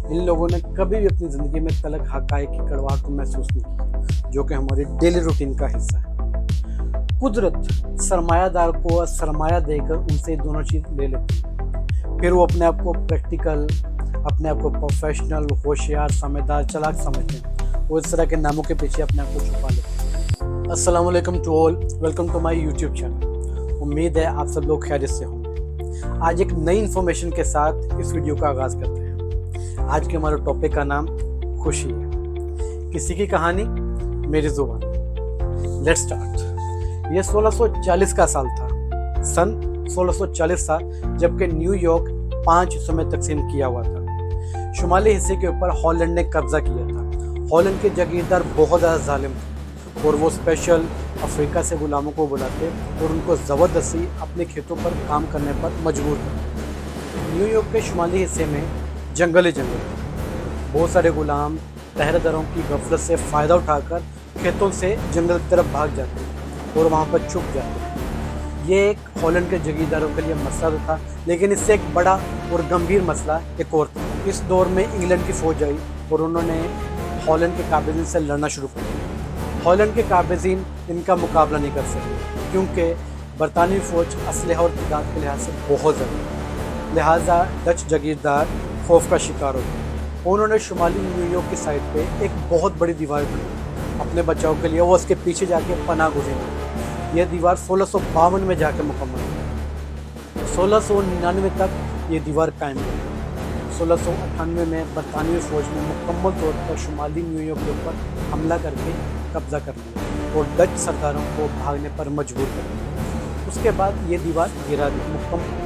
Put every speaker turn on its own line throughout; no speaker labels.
इन लोगों ने कभी भी अपनी ज़िंदगी में तलक हक़ाइक़ की कड़वाहट को महसूस नहीं किया, जो कि हमारी डेली रूटीन का हिस्सा है। कुदरत सरमायादार को सरमाया देकर उनसे ये दोनों चीज़ ले लेती है। फिर वो अपने आप को प्रैक्टिकल, अपने आप को प्रोफेशनल, होशियार, समझदार, चालाक समझते हैं। वो इस तरह के नामों के पीछे अपने आप को छुपा लेते हैं। अस्सलाम वालेकुम to all, welcome to my YouTube channel. उम्मीद है आप सब लोग खैरियत से होंगे। आज एक नई इन्फॉर्मेशन के साथ इस वीडियो का आगाज़ करते हैं। आज के हमारे टॉपिक का नाम खुशी है। किसी की कहानी, मेरी ज़ुबान। Let's start. ये 1640 का साल था। सन 1640 था, जबकि न्यूयॉर्क 5 हिस्सों में तकसीम किया हुआ था। शुमाली हिस्से के ऊपर हॉलैंड ने कब्जा किया था। हॉलैंड के जागीरदार बहुत ज़्यादा जालिम थे और वो स्पेशल अफ्रीका से गुलामों को बुलाते और उनको ज़बरदस्ती अपने खेतों पर काम करने पर मजबूर करते। न्यूयॉर्क के शुमाली हिस्से में जंगल ही जंगल थे। बहुत सारे गुलाम पहरेदारों की गफलत से फ़ायदा उठाकर खेतों से जंगल की तरफ भाग जाते और वहाँ पर छुप जाते। ये एक हॉलैंड के जागीरदारों के लिए मसला तो था, लेकिन इससे एक बड़ा और गंभीर मसला एक और था। इस दौर में इंग्लैंड की फ़ौज आई और उन्होंने हॉलैंड के काबिज़ीन से लड़ना शुरू कर दिया। हॉलैंड के काबिज़ीन इनका मुकाबला नहीं कर सके, क्योंकि बरतानवी फ़ौज असलहा और तादाद के लिहाज से बहुत ज़्यादा, लिहाजा डच जागीरदार खौफ का शिकार हो गए। उन्होंने शुमाली न्यूयॉर्क की साइड पे एक बहुत बड़ी दीवार बनाई अपने बचाव के लिए। वो उसके पीछे जाके पनाह गुज़ारी। यह दीवार 1652 में जाके मुकम्मल हुई। 1699 तक ये दीवार कायम रही। 1698 में बरतानवी फ़ौज ने मुकम्मल तौर पर शुमाली न्यूयॉर्क के ऊपर हमला करके कब्जा कर लिया और डच सरदारों को भागने पर मजबूर कर दिया। उसके बाद ये दीवार गिरा दी मुकम्मल।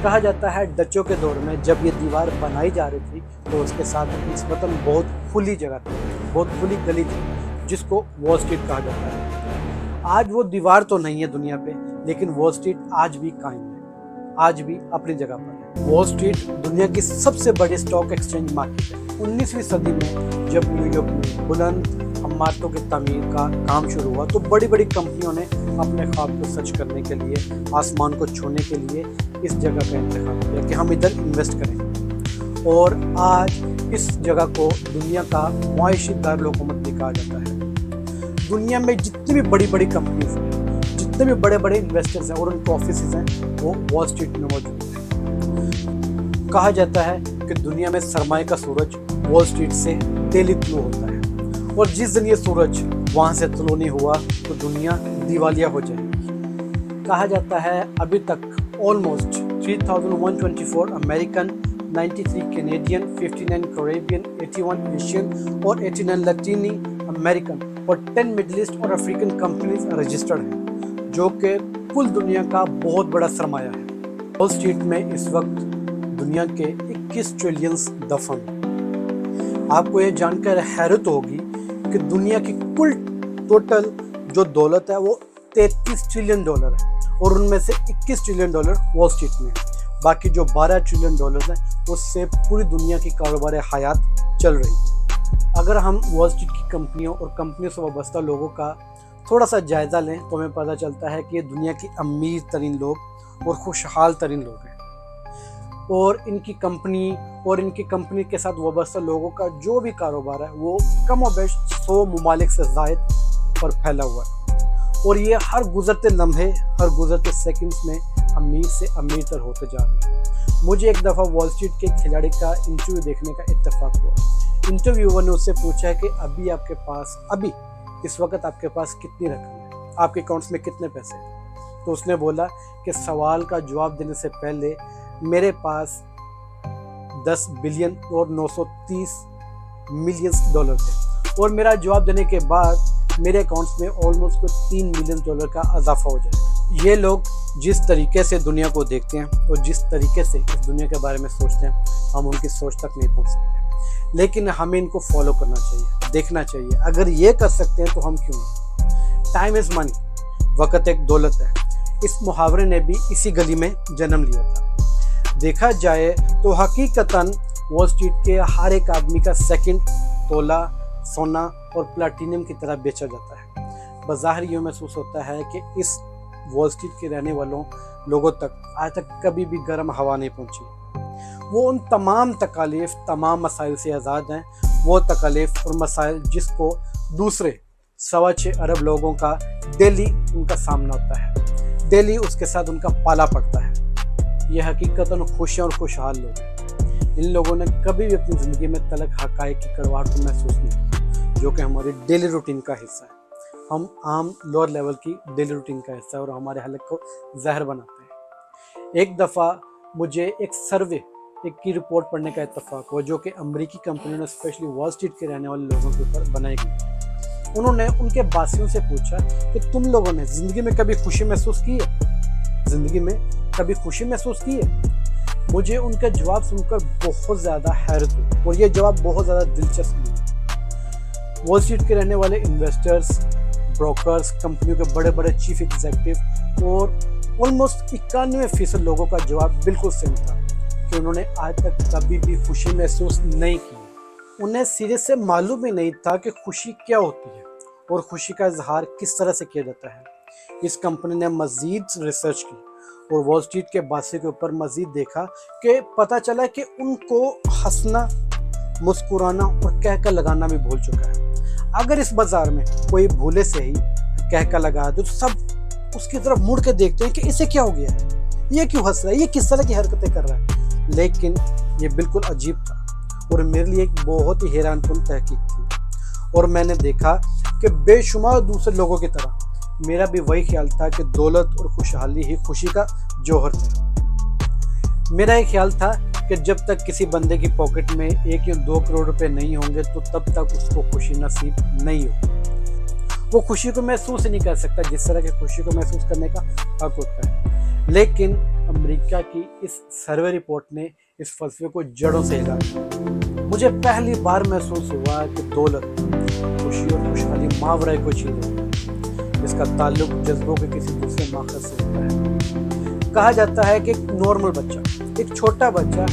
कहा जाता है डचों के दौर में जब ये दीवार बनाई जा रही थी तो उसके साथ निस्बतन बहुत खुली जगह थी, बहुत खुली गली थी, जिसको वॉल स्ट्रीट कहा जाता है। आज वो दीवार तो नहीं है दुनिया पे, लेकिन वॉल स्ट्रीट आज भी कायम है, आज भी अपनी जगह पर है। वॉल स्ट्रीट दुनिया की सबसे बड़ी स्टॉक एक्सचेंज मार्केट है। 19वीं सदी में जब न्यूयॉर्क में बुलंद इमारतों की तमीर का काम शुरू हुआ तो बड़ी बड़ी कंपनियों ने अपने ख्वाब को सच करने के लिए, आसमान को छूने के लिए इस जगह का इंतखाब किया कि हम इधर इन्वेस्ट करेंगे। और आज इस जगह को दुनिया का मुआशी दारुल-हुकूमत भी कहा जाता है। दुनिया में जितनी भी बड़ी बड़ी कंपनीज हैं, जितने भी बड़े बड़े इन्वेस्टर्स हैं और उनके ऑफिस हैं, वो वॉल स्ट्रीट में मौजूद हैं। कहा जाता है कि दुनिया में सरमाए का सूरज वॉल स्ट्रीट से डेली तुलू होता है, और जिस दिन ये सूरज वहाँ से तुलू नहीं हुआ तो दुनिया दिवालिया हो जाएगी। कहा जाता है अभी तक almost 3124 American, 93 Canadian, 59 Caribbean, 81 Asian और 89 लैटिनी अमेरिकन और 10 मिडिल ईस्ट और अफ्रीकन कंपनीज रजिस्टर्ड हैं, जो कि कुल दुनिया का बहुत बड़ा सरमाया है। वॉल स्ट्रीट में इस वक्त दुनिया के 21 ट्रिलियन दफन। आपको ये जानकर हैरत होगी कि दुनिया की कुल टोटल जो दौलत है वो 33 ट्रिलियन डॉलर है, और उनमें से 21 ट्रिलियन डॉलर वॉल स्ट्रीट में है। बाकी जो 12 ट्रिलियन डॉलर है उससे पूरी दुनिया की कारोबार हयात चल रही है। अगर हम वॉल स्ट्रीट की कंपनियों और कंपनियों से वाबस्ता लोगों का थोड़ा सा जायज़ा लें तो हमें पता चलता है कि ये दुनिया की अमीर तरीन लोग और खुशहाल तरीन लोग हैं, और इनकी कंपनी के साथ वाबस्ता लोगों का जो भी कारोबार है वो कम और बेश 100 ममालिक से ज़ायद पर फैला हुआ है, और ये हर गुज़रते लम्हे, हर गुज़रते सेकंड्स में अमीर से अमीर तर होते जा रहे हैं। मुझे एक दफ़ा वॉल स्ट्रीट के खिलाड़ी का इंटरव्यू देखने का इत्तेफाक हुआ। इंटरव्यूअर ने उससे पूछा कि अभी इस वक्त आपके पास कितनी रकम है, आपके अकाउंट्स में कितने पैसे हैं? तो उसने बोला कि सवाल का जवाब देने से पहले मेरे पास 10 बिलियन और 930 मिलियन डॉलर थे, और मेरा जवाब देने के बाद मेरे अकाउंट्स में ऑलमोस्ट कुछ 3 मिलियन डॉलर का इजाफा हो जाए। ये लोग जिस तरीके से दुनिया को देखते हैं और जिस तरीके से इस दुनिया के बारे में सोचते हैं, हम उनकी सोच तक नहीं पहुंच सकते, लेकिन हमें इनको फॉलो करना चाहिए, देखना चाहिए। अगर ये कर सकते हैं तो हम क्यों नहीं। टाइम इज़ मनी, वक़्त एक दौलत है। इस मुहावरे ने भी इसी गली में जन्म लिया था। देखा जाए तो हकीकतन वॉल स्ट्रीट के हर एक आदमी का सेकंड तोला सोना और प्लैटिनम की तरह बेचा जाता है। बज़ाहिर यूँ महसूस होता है कि इस वॉल स्ट्रीट के रहने वालों लोगों तक आज तक कभी भी गर्म हवा नहीं पहुंची। वो उन तमाम तकालीफ, तमाम मसाइल से आज़ाद हैं। वो तकालीफ और मसाइल जिसको दूसरे 6.25 अरब लोगों का डेली उनका सामना होता है, डेली उसके साथ उनका पाला पड़ता है। ये हकीकतन खुश और खुशहाल लोग हैं। इन लोगों ने कभी भी अपनी ज़िंदगी में तलख हक़ाइक़ की कड़वाहट को महसूस नहीं किया, जो कि हमारी डेली रूटीन का हिस्सा है। हम आम लोअर लेवल की डेली रूटीन का हिस्सा है और हमारे हलक को जहर बनाते हैं। एक दफ़ा मुझे एक सर्वे की रिपोर्ट पढ़ने का इत्तफाक हुआ, जो कि अमेरिकी कंपनियों ने स्पेशली वॉल स्ट्रीट के रहने वाले लोगों के ऊपर बनाई गई। उन्होंने उनके बासियों से पूछा कि तुम लोगों ने ज़िंदगी में कभी खुशी महसूस की है? ज़िंदगी में कभी खुशी महसूस की है? मुझे उनका जवाब सुनकर बहुत ज़्यादा हैरत हुई और ये जवाब बहुत ज़्यादा दिलचस्प हुआ। वॉल स्ट्रीट के रहने वाले इन्वेस्टर्स, ब्रोकर्स, कंपनियों के बड़े बड़े चीफ एग्जीक्यूटिव और ऑलमोस्ट 91% लोगों का जवाब बिल्कुल सेम था कि उन्होंने आज तक कभी भी खुशी महसूस नहीं की। उन्हें सिरे से मालूम ही नहीं था कि खुशी क्या होती है और खुशी का इजहार किस तरह से किया जाता है। इस कंपनी ने मज़ीद रिसर्च की और वॉल स्ट्रीट के बादशाह के ऊपर मज़ीद देखा कि पता चला कि उनको हंसना, मुस्कुराना और कहका लगाना भी भूल चुका है। अगर इस बाज़ार में कोई भूले से ही कहका लगा दे तो सब उसकी तरफ मुड़ के देखते हैं कि इसे क्या हो गया है, ये क्यों हंस रहा है, ये किस तरह की हरकतें कर रहा है। लेकिन ये बिल्कुल अजीब था और मेरे लिए एक बहुत ही हैरानकुन तहकीक थी। और मैंने देखा कि बेशुमार दूसरे लोगों की तरह मेरा भी वही ख्याल था कि दौलत और खुशहाली ही खुशी का जौहर था। मेरा ये ख्याल था कि जब तक किसी बंदे की पॉकेट में 1 या 2 करोड़ रुपए नहीं होंगे तो तब तक उसको खुशी नसीब नहीं हो। वो खुशी को महसूस ही नहीं कर सकता जिस तरह की खुशी को महसूस करने का हक होता है। लेकिन अमेरिका की इस सर्वे रिपोर्ट ने इस फलसफे को जड़ों से हिला दिया। मुझे पहली बार महसूस हुआ कि दौलत, खुशी और खुशहाली मावरा कोई चीज़ है जिसका ताल्लुक जज्बों के किसी दूसरे माखज़ से होता है। कहा जाता है कि एक नॉर्मल बच्चा, एक छोटा बच्चा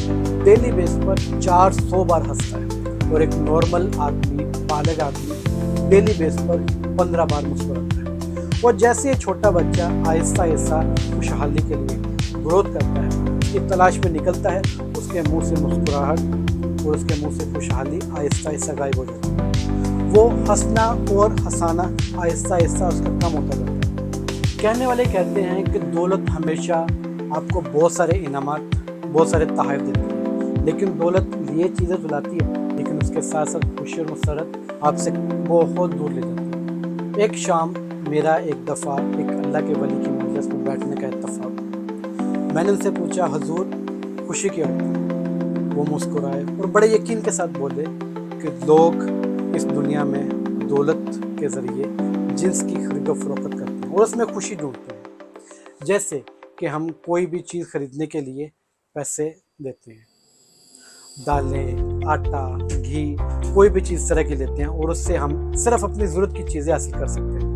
डेली बेस पर 400 बार हंसता है और एक नॉर्मल आदमी, बालिग आदमी डेली बेस पर 15 बार मुस्कुराता है। और जैसे ये छोटा बच्चा आहिस्ता आहिस्ता खुशहाली के लिए ग्रोथ करता है, उसकी तलाश में निकलता है, उसके मुंह से मुस्कुराहट और उसके मुंह से खुशहाली आहिस्ता आहिस्ता गायब हो जाती है। वो हंसना और हंसाना आहिस्ता आहिस्ता उसका कम होता जाता है। कहने वाले कहते हैं कि दौलत हमेशा आपको बहुत सारे इनामात, बहुत सारे तोहफ़े देती है, लेकिन दौलत ये चीज़ें दिलाती है, लेकिन उसके साथ साथ खुशी और मसरत आपसे बहुत दूर ले जाती है। एक शाम मेरा एक दफ़ा एक अल्लाह के वली की मजलिस में बैठने का इत्तफाक हुआ। मैंने उनसे पूछा, हुजूर खुशी क्या होती है? वो मुस्कुराए और बड़े यकीन के साथ बोले कि लोग इस दुनिया में दौलत के ज़रिए जिन्स की खरीदो फरोख्त करते हैं और उसमें खुशी ढूंढते हैं। जैसे कि हम कोई भी चीज़ खरीदने के लिए पैसे देते हैं, दालें, आटा, घी, कोई भी चीज़ तरह की लेते हैं और उससे हम सिर्फ अपनी ज़रूरत की चीज़ें हासिल कर सकते हैं।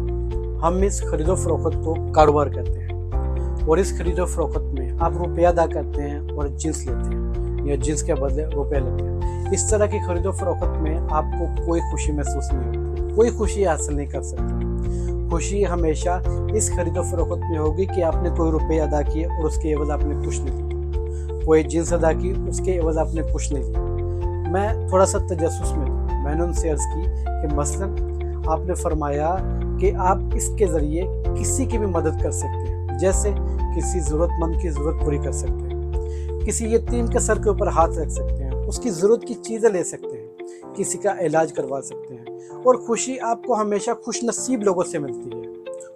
हम इस खरीदो फरोख्त को कारोबार कहते हैं और इस खरीदो फरोख्त में आप रुपया अदा करते हैं और जिन्स लेते हैं या जिन्स के बदले रुपया लेते हैं। इस तरह की खरीदो फरोख्त में आपको कोई खुशी महसूस नहीं होती, कोई खुशी हासिल नहीं कर सकते। खुशी हमेशा इस खरीदो फरोख्त में होगी कि आपने कोई रुपये अदा किए और उसके एवज आपने कुछ नहीं लिया, कोई जिन्स अदा की उसके एवज आपने कुछ नहीं लिया। मैं थोड़ा सा तजस्सुस में था। मैंने उनसे अर्ज़ की कि मसलन आपने फरमाया कि आप इसके ज़रिए किसी की भी मदद कर सकते हैं, जैसे किसी ज़रूरतमंद की ज़रूरत पूरी कर सकते हैं, किसी यतीम के सर के ऊपर हाथ रख सकते हैं, उसकी ज़रूरत की चीज़ें ले सकते हैं, किसी का इलाज करवा सकते हैं। और खुशी आपको हमेशा खुश नसीब लोगों से मिलती है।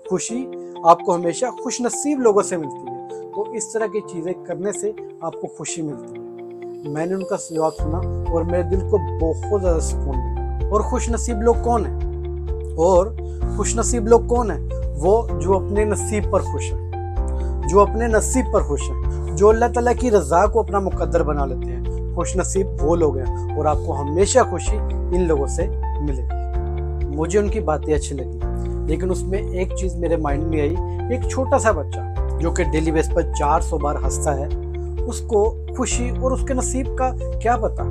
खुशी आपको हमेशा खुश नसीब लोगों से मिलती है। तो इस तरह की चीज़ें करने से आपको खुशी मिलती है। मैंने उनका जवाब सुना और मेरे दिल को बहुत ज़्यादा सुकून मिला। और खुश नसीब लोग कौन हैं? और खुश नसीब लोग कौन हैं? वो जो अपने नसीब पर खुश हैं, जो अपने नसीब पर खुश हैं, जो अल्लाह ताला की रज़ा को अपना मुकद्दर बना लेते हैं। खुश नसीब वो लोग हैं और आपको हमेशा खुशी इन लोगों से मिलेगी। मुझे उनकी बातें अच्छी लगी, लेकिन उसमें एक चीज़ मेरे माइंड में आई। एक छोटा सा बच्चा जो कि डेली बेस पर 400 बार हंसता है, उसको खुशी और उसके नसीब का क्या पता,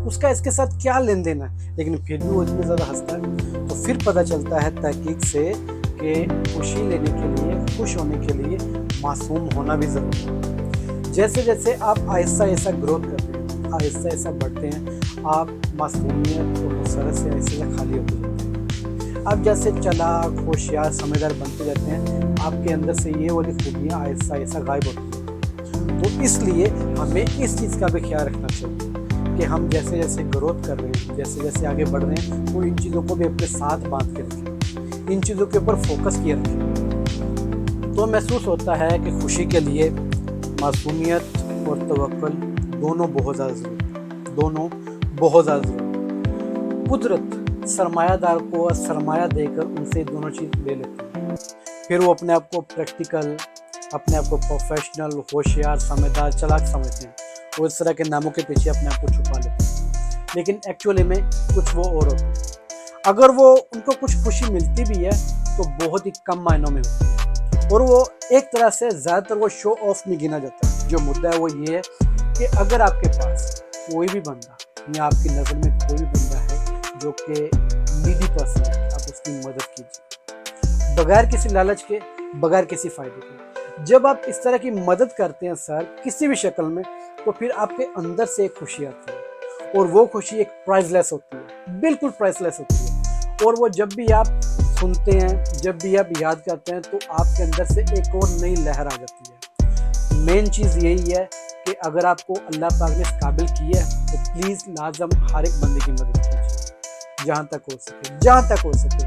उसका इसके साथ क्या लेन देन है, लेकिन फिर भी वो इतनी ज़्यादा हंसता है। तो फिर पता चलता है तहकीक से कि खुशी लेने के लिए, खुश होने के लिए मासूम होना भी ज़रूरी है। जैसे जैसे आप आहिस्ता आहिस्ता ग्रोथ करते آہستہ آہستہ بڑھتے ہیں آپ معصومیت اور مسرت سے ایسے خالی ہوتے جاتے ہیں. آپ جیسے چلاک ہوشیار سمجھدار بنتے جاتے ہیں آپ کے اندر سے یہ والی خوبیاں آہستہ آہستہ غائب ہوتی ہیں. تو اس لیے ہمیں اس چیز کا بھی خیال رکھنا چاہیے کہ ہم جیسے جیسے گروتھ کر رہے ہیں جیسے جیسے آگے بڑھ رہے ہیں تو ان چیزوں کو بھی اپنے ساتھ باندھ کے رکھیں, ان چیزوں کے اوپر فوکس کیے رکھیں. تو محسوس ہوتا ہے کہ خوشی کے لیے معصومیت اور توکل دونوں بہت زیادہ ضروری ہیں, دونوں بہت زیادہ ضروری ہیں. قدرت سرمایہ دار کو سرمایہ دے کر ان سے دونوں چیز لے لیتی ہے, پھر وہ اپنے آپ کو پریکٹیکل, اپنے آپ کو پروفیشنل, ہوشیار, سمجھدار, چلاک سمجھتے ہیں اور اس طرح کے ناموں کے پیچھے اپنے آپ کو چھپا لیتے ہیں, لیکن ایکچولی میں کچھ وہ اور ہوتے ہیں. اگر وہ ان کو کچھ خوشی ملتی بھی ہے تو بہت ہی کم معنوں میں ہوتی ہے, اور وہ ایک طرح سے زیادہ تر وہ شو آف میں گنا جاتا ہے. جو مدعا ہے وہ یہ ہے کہ اگر آپ کے پاس کوئی بھی بندہ یا آپ کی نظر میں کوئی بھی بندہ ہے جو کہ نیڈی پرسن ہے, آپ اس کی مدد کیجیے بغیر کسی لالچ کے, بغیر کسی فائدے کے. جب آپ اس طرح کی مدد کرتے ہیں سر کسی بھی شکل میں, تو پھر آپ کے اندر سے ایک خوشی آتی ہے, اور وہ خوشی ایک پرائز لیس ہوتی ہے, بالکل پرائز لیس ہوتی ہے. اور وہ جب بھی آپ سنتے ہیں, جب بھی آپ یاد کرتے ہیں, تو آپ کے اندر سے ایک اور نئی لہر آ جاتی ہے. مین چیز یہی ہے کہ اگر آپ کو اللہ پاک نے اس قابل کیا ہے تو پلیز لازم ہر ایک بندے کی مدد کیجیے جہاں تک ہو سکے, جہاں تک ہو سکے.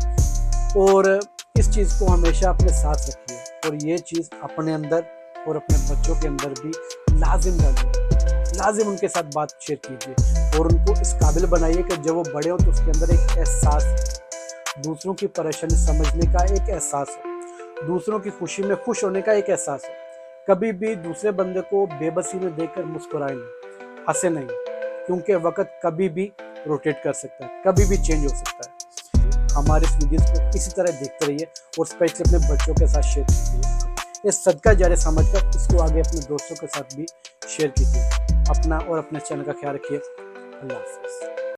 اور اس چیز کو ہمیشہ اپنے ساتھ رکھیے, اور یہ چیز اپنے اندر اور اپنے بچوں کے اندر بھی لازم ڈالیے, لازم ان کے ساتھ بات شیئر کیجیے اور ان کو اس قابل بنائیے کہ جب وہ بڑے ہوں تو اس کے اندر ایک احساس ہو, دوسروں کی پریشانی سمجھنے کا ایک احساس ہو, دوسروں کی خوشی میں خوش ہونے کا ایک احساس ہو. کبھی بھی دوسرے بندے کو بے بسی میں دیکھ کر مسکرائیں نہیں, ہنسے نہیں, کیونکہ وقت کبھی بھی روٹیٹ کر سکتا ہے, کبھی بھی چینج ہو سکتا ہے. ہمارے اس ویڈیوز کو اسی طرح دیکھتے رہیے اور اسپیشلی اپنے بچوں کے ساتھ شیئر کیجیے. اس صدقہ جاریہ سمجھ کر اس کو آگے اپنے دوستوں کے ساتھ بھی شیئر کیجیے. اپنا اور اپنے چینل کا خیال رکھیے. اللہ حافظ.